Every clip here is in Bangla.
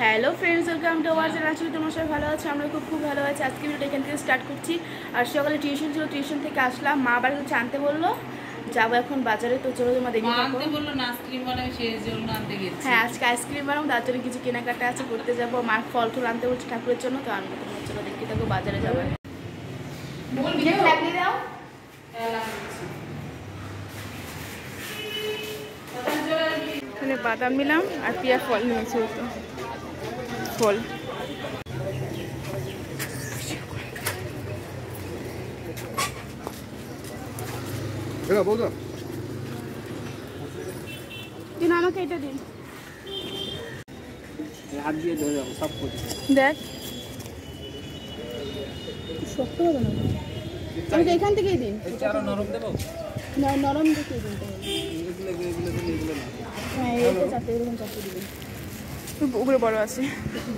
Hello friends, welcome to our channel. আসলে তোমার সবাই ভালো আছে, আমরা খুব ভালো আছি। আজকে ভিডিওটা এখান থেকে স্টার্ট করছি। আর সকালে টিউশন ছিল, টিউশন থেকে আসলাম, মা আবার কিছু আনতে বললো, যাবো এখন বাজারে। তো চলো তোমার দেখি হ্যাঁ আজকে আইসক্রিম বানাবো, তার জন্য কিছু কেনাকাটা আছে, করতে যাবো। মার ফল টুল আনতে বলছি ঠাকুরের জন্য, তো আনবো। তোমার চলো দেখতে থাকো, বাজারে যাবো। লাগিয়ে দাও। এখানে বাদাম নিলাম আর পিয়া ফল নিয়েছি, তো ফল দিন, আমাকে এটা দিন। হাত দিয়ে ধরে যাবো সব কিছু। দেখ শক্ত হবে না, আমাকে এখান থেকেই দিন। আরো নরম দেবো না, নরম দেখে দিন। হ্যাঁ এইটা চারটে, এরকম চারটে দিবেন। উপরে বড় আছে,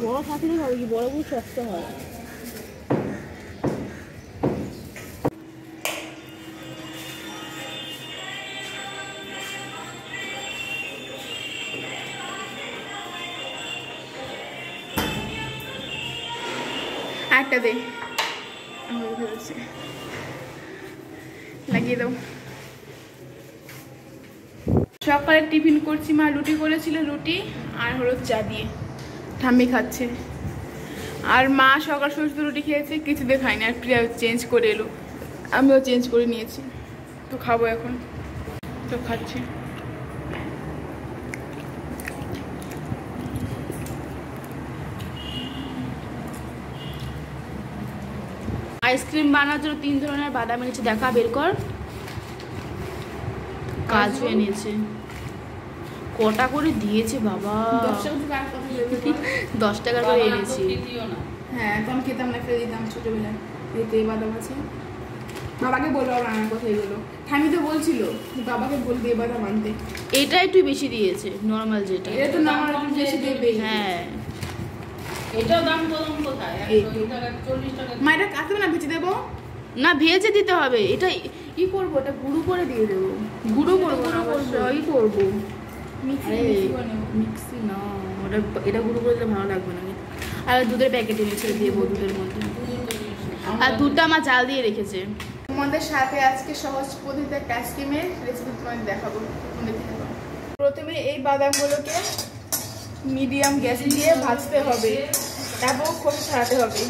বড় থাকলে হবে কি, বড়গুলো শক্ত হয়। একটা দে, লাগিয়ে দাও। সকালে টিফিন করছি, মা রুটি করেছিল, রুটি আর হলো চা দিয়ে। ঠাম্মি খাচ্ছে। আর মা সকাল শুধু রুটি খেয়েছে, কিছু দিয়ে খায়নি। আর প্রিয়া চেঞ্জ করে এলো, আমিও চেঞ্জ করে নিয়েছি, তো খাবো এখন। তো খাচ্ছি। আইসক্রিম বানানোর জন্য 3 ধরনের বাদাম এনেছে, দেখা বের কর। কাজু এনেছে, কটা করে দিয়েছে বাবা, 10 টাকা করে এনেছি। হ্যাঁ তখন খেতাম না, ফেলে দিতাম ছোটবেলায়। এতে বাদাম আছে, বাবাকে বলবো রান্নার কথা। এগুলো ঠামি তো বলছিল বাবাকে বলবে এ বাদাম আনতে। এটা একটু বেশি দিয়েছে, নর্মাল যেটা, এটা তো নর্মাল বেশি দেবে। হ্যাঁ এটাও দাম কম কোথায়, 40 টাকা। মা এটা কাটবে না, ভেজে দেবো না, ভেজে দিতে হবে। এটা ই করবো, এটা গুঁড়ো করে দিয়ে দেবো। গুঁড়ো করবো না, ই করবো মিক্সি না, ওটা এটা গুঁড়ো করে দিলে ভালো লাগবে না। আর দুধের প্যাকেট এনেছে, দেবো দুধের মধ্যে। আর দুধটা আমার জাল দিয়ে রেখেছে। তোমাদের সাথে আজকে সহজ পদ্ধতিতে একটা আইসক্রিমের রেসিপি তোমাদের দেখাবো। প্রথমে এই বাদামগুলোকে মিডিয়াম গ্যাস দিয়ে ভাজতে হবে, তারপর খোসা ছাড়াতে হবে।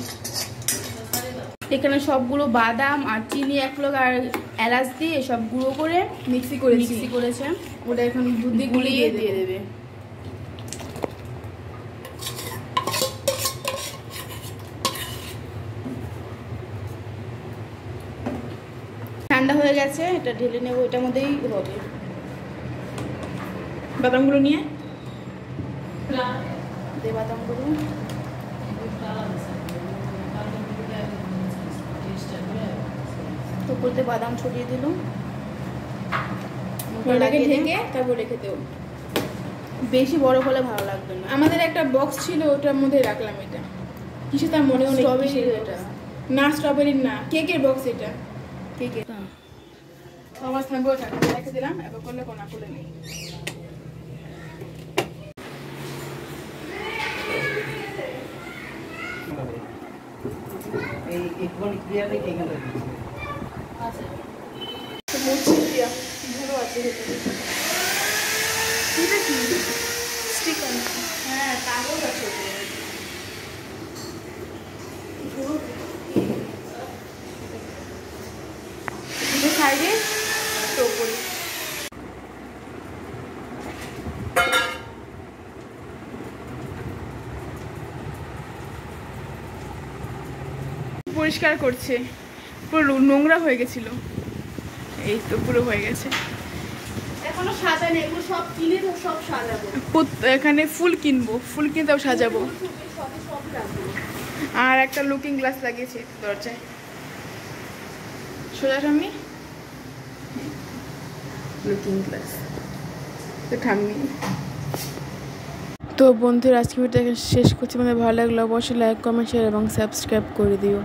এখানে সবগুলো বাদাম আর চিনি, 1 লোক আর এলাচ দিয়ে সব গুঁড়ো করে মিক্সি করেছে। ওটা এখন দুধ দিয়ে গুলিয়ে দিয়ে দেবে। ঠান্ডা হয়ে গেছে, এটা ঢেলে নেবো। এটার মধ্যেই হবে বাদামগুলো নিয়ে দে, বাদামগুলো তো করতে বাদাম ছড়িয়ে দিল, ঢেকে তারপর রেখে দেবো। বেশি বড় হলে ভালো লাগবে না। আমাদের একটা বক্স ছিল, ওটার মধ্যে রাখলাম। এটা কিছু তার মনে হলো স্ট্রবেরি, এটা না স্ট্রবেরির না, কেকের বক্স। এটা কেকের আমার থাকবে, রেখে দিলাম। এবার করলে কোনা খুলে নেই। এই একবার ক্লিয়ারে কেকের আছে, তো মুছি দিয়া ভালো আছে। এটা কি স্টিকার? হ্যাঁ কাগজ আছে ওতে, সাইডে তো করি। পরিষ্কার করছে, পুরো নোংরা হয়ে গেছিল। এই তো পুরো হয়ে গেছে। এখনো সাজানো, এগুলো সব কিনে তো সব সাজাবো। এখানে ফুল কিনবো, ফুল কিনতেও সাজাবো। আর একটা লুকিং গ্লাস লাগিয়েছে দরজায়, সোজা ঠাম্মি লুকিং গ্লাস। তো ঠাম্মি তো বন্ধুরা, আজকে ভিডিওটা শেষ করছি। আমাদের ভালো লাগলো অবশ্যই লাইক, কমেন্ট, শেয়ার এবং সাবস্ক্রাইব করে দিও।